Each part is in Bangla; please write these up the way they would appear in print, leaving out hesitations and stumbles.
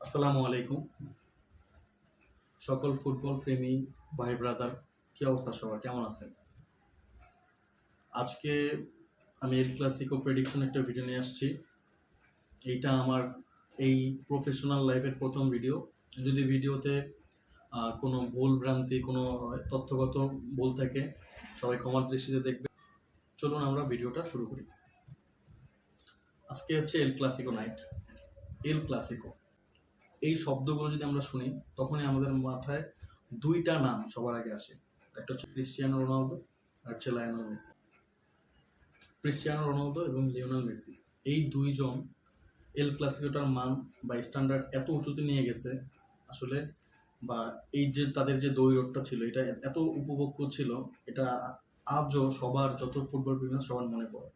আসসালামু আলাইকুম সকল ফুটবল প্রেমী ভাই ব্রাদার, কি অবস্থা সবার, কেমন আছেন? আজকে আমি এল ক্লাসিকো প্রেডিকশন একটা ভিডিও নিয়ে আসছি। এইটা আমার এই প্রফেশনাল লাইফের প্রথম ভিডিও। যদি ভিডিওতে কোনো ভুল ভ্রান্তি, কোনো তথ্যগত ভুল থাকে, সবাই ক্ষমার দৃষ্টিতে দেখবে। চলুন আমরা ভিডিওটা শুরু করি। আজকে হচ্ছে El Clasico night. El Clasico এই শব্দগুলো যদি আমরা শুনি, তখনই আমাদের মাথায় দুইটা নাম সবার আগে আসে। একটা হচ্ছে ক্রিস্টিয়ানো রোনালদো, আর হচ্ছে লায়নেল মেসি। ক্রিস্টিয়ানো রোনালদো এবং লিওনেল মেসি, এই দুইজন এল ক্লাসিকোটার মান বা স্ট্যান্ডার্ড এত উঁচুতে নিয়ে গেছে আসলে, বা এই যে তাদের যে দৈরথটা ছিল, এটা এত উপভোগ্য ছিল, এটা আজও সবার, যত ফুটবল প্রেমী সবার মনে পড়ে।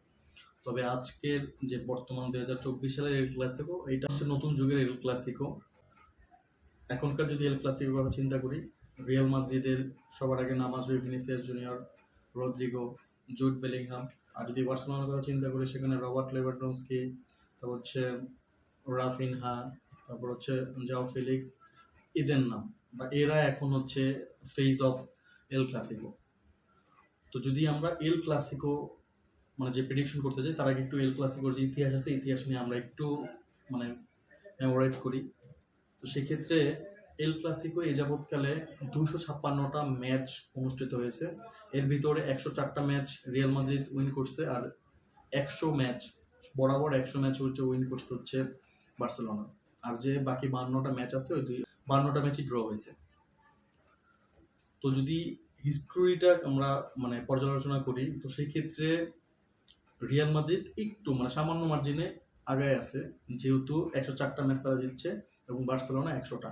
তবে আজকের যে বর্তমান 2024 সালের এল ক্লাসিকো, এটা হচ্ছে নতুন যুগের এল ক্লাসিকো। এখনকার যদি এল ক্লাসিকোর কথা চিন্তা করি, রিয়াল মাদ্রিদের সবার আগে নাম আসবে Vinicius Junior, Rodrygo, Jude Bellingham. আর যদি বার্সেলোনার কথা চিন্তা করি, সেখানে রবার্ট লেভানডস্কি, তারপর হচ্ছে রাফিনহা, তারপর হচ্ছে জাও ফেলিক্স, এদের নাম বা এরা এখন হচ্ছে ফেজ অফ এল ক্লাসিকো। তো যদি আমরা এল ক্লাসিকো মানে যে প্রেডিকশন করতে চাই, তার আগে একটু এল ক্লাসিকোর যে ইতিহাস আছে, ইতিহাস নিয়ে আমরা একটু মানে মেমোরাইজ করি। তো সেক্ষেত্রে এল ক্লাসিকো এ যাবৎকালে 256টা ম্যাচ অনুষ্ঠিত হয়েছে। এর ভিতরে 104টা ম্যাচ রিয়াল মাদ্রিদ উইন করছে, আর 100 ম্যাচ বরাবর 100 ম্যাচ হচ্ছে উইন করতে হচ্ছে বার্সেলোনা। আর যে বাকি 52টা ম্যাচ আছে, ওই 52টা ম্যাচই ড্র হয়েছে। তো যদি হিস্ট্রিটা আমরা মানে পর্যালোচনা করি, তো সেই ক্ষেত্রে রিয়াল মাদ্রিদ একটু মানে সামান্য মার্জিনে আগায় আছে, যেহেতু 104টা ম্যাচ তারা জিতছে এবং বার্সেলোনা 100টা।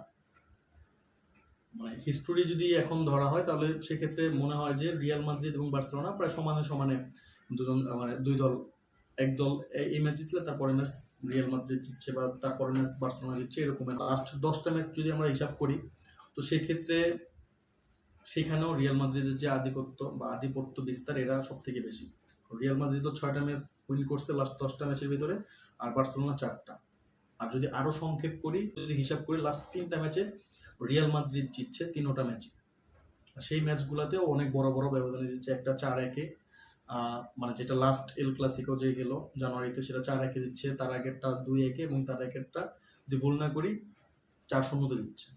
মানে হিস্টোরি যদি এখন ধরা হয়, তাহলে সেক্ষেত্রে মনে হয় যে রিয়াল মাদ্রিদ এবং বার্সেলোনা প্রায় সমানে সমানে দুজন, মানে দুই দল। এক দল এই ম্যাচ জিতলে তারপরে ম্যাচ রিয়াল মাদ্রিদ জিতছে, বা তারপরে ম্যাচ বার্সেলোনা জিতছে, এরকম লাস্ট 10টা ম্যাচ যদি আমরা হিসাব করি, তো সেক্ষেত্রে সেখানেও রিয়াল মাদ্রিদের যে আধিপত্য বা আধিপত্য বিস্তার, এরা সব থেকে বেশি। রিয়াল মাদ্রিদও 6টা ম্যাচ উইন করছে লাস্ট 10টা ম্যাচের ভিতরে, আর বার্সেলোনা 4টা। আর যদি আরো সংক্ষেপ করি, যদি হিসাব করি, লাস্ট 3টা ম্যাচে রিয়াল মাদ্রিদ জিতছে 3টা ম্যাচ। সেই ম্যাচগুলোতেও অনেক বড় বড় ব্যবধানে জিতছে। একটা 4-1, মানে যেটা লাস্ট এল ক্লাসিকো যে গেল জানুয়ারিতে, সেটা 4-1 জিতছে। তার আগেরটা 2-1, এবং তার আগেরটা যদি ভুল না করি 4-0 জিতছে।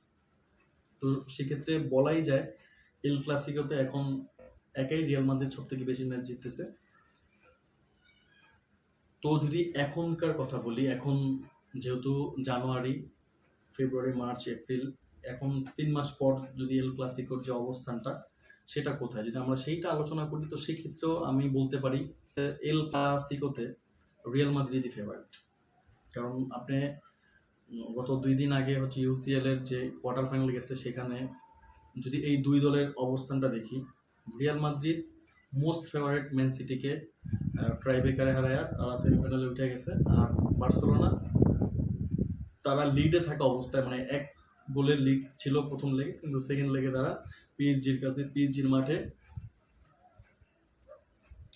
তো সেক্ষেত্রে বলাই যায় এল ক্লাসিকোতে এখন একাই রিয়াল মাদ্রিদ সব থেকে বেশি ম্যাচ জিততেছে। তো যদি এখনকার কথা বলি, এখন যেহেতু জানুয়ারি, ফেব্রুয়ারি, মার্চ, এপ্রিল, এখন 3 মাস পর যদি এল ক্লাসিকোর যে অবস্থানটা, সেটা কোথায়, যদি আমরা সেইটা আলোচনা করি, তো সেক্ষেত্রেও আমি বলতে পারি এল ক্লাসিকোতে রিয়াল মাদ্রিদই ফেভারিট। কারণ আপনি গত 2 দিন আগে হচ্ছে ইউসিএল এর যে কোয়ার্টার ফাইনাল গেছে, সেখানে যদি এই দুই দলের অবস্থানটা দেখি, Real Madrid most favourite Man সিটিকে ট্রাইবেকারে হারায় তারা সেমিফাইনালে উঠে গেছে। আর বার্সেলোনা তারা লিডে থাকা অবস্থায়, মানে 1 গোলের লিড ছিল প্রথম লেগে, কিন্তু সেকেন্ড লেগে তারা পিএসজির কাছে, পিএসজির মাঠে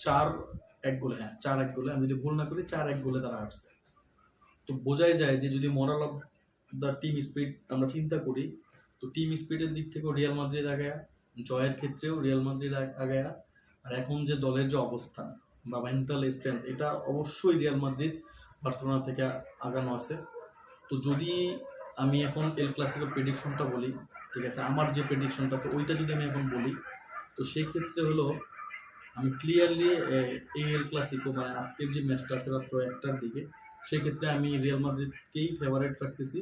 4-1 গোলে, 4-1 গোলে, আমি যদি ভুল না করি 4-1 গোলে তারা হারছে। তো বোঝাই যায় যে যদি moral of the team spirit আমরা চিন্তা করি, তো টিম স্পিরিটের দিক থেকেও রিয়াল মাদ্রিদ আগায়া, জয়ের ক্ষেত্রেও রিয়াল মাদ্রিদ আগায়া, আর এখন যে দলের যে অবস্থান বা মেন্টাল স্ট্রেংথ, এটা অবশ্যই রিয়াল মাদ্রিদ বার্সেলোনা থেকে আগানো আছে। তো যদি আমি এখন এল ক্লাসিকোর প্রেডিকশনটা বলি, ঠিক আছে, আমার যে প্রেডিকশনটা আছে ওইটা যদি আমি এখন বলি, তো সেই ক্ষেত্রে হলো আমি ক্লিয়ারলি এই এল ক্লাসিকো মানে আজকের যে ম্যাচটা আছে মাত্র 1টার দিকে, সেক্ষেত্রে আমি রিয়াল মাদ্রিদকেই ফেভারিট রাখতেছি।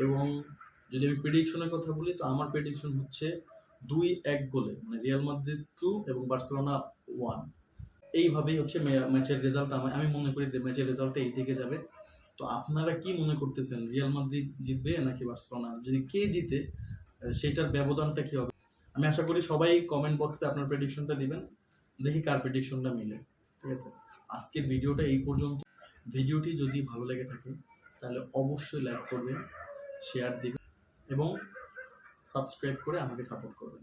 এবং যদি আমি প্রেডিকশনের কথা বলি, তো আমার প্রেডিকশন হচ্ছে 2-1 গোলে, মানে রিয়াল মাদ্রিদ 2 এবং বার্সেলোনা 1। এইভাবেই হচ্ছে ম্যাচের রেজাল্ট, আমি মনে করি ম্যাচের রেজাল্টটা এই দিকে যাবে। তো আপনারা কি মনে করতেছেন, রিয়াল মাদ্রিদ জিতবে নাকি বার্সেলোনা? যদি কে জিতে, সেটার ব্যবধানটা কি হবে? আমি আশা করি সবাই কমেন্ট বক্সে আপনার প্রেডিকশনটা দিবেন, দেখি কার প্রেডিকশনটা মিলে। ঠিক আছে, আজকের ভিডিওটা এই পর্যন্ত। ভিডিওটি যদি ভালো লেগে থাকে, তাহলে অবশ্যই লাইক করবেন, শেয়ার দিবেন এবং সাবস্ক্রাইব করে আমাকে সাপোর্ট করবেন।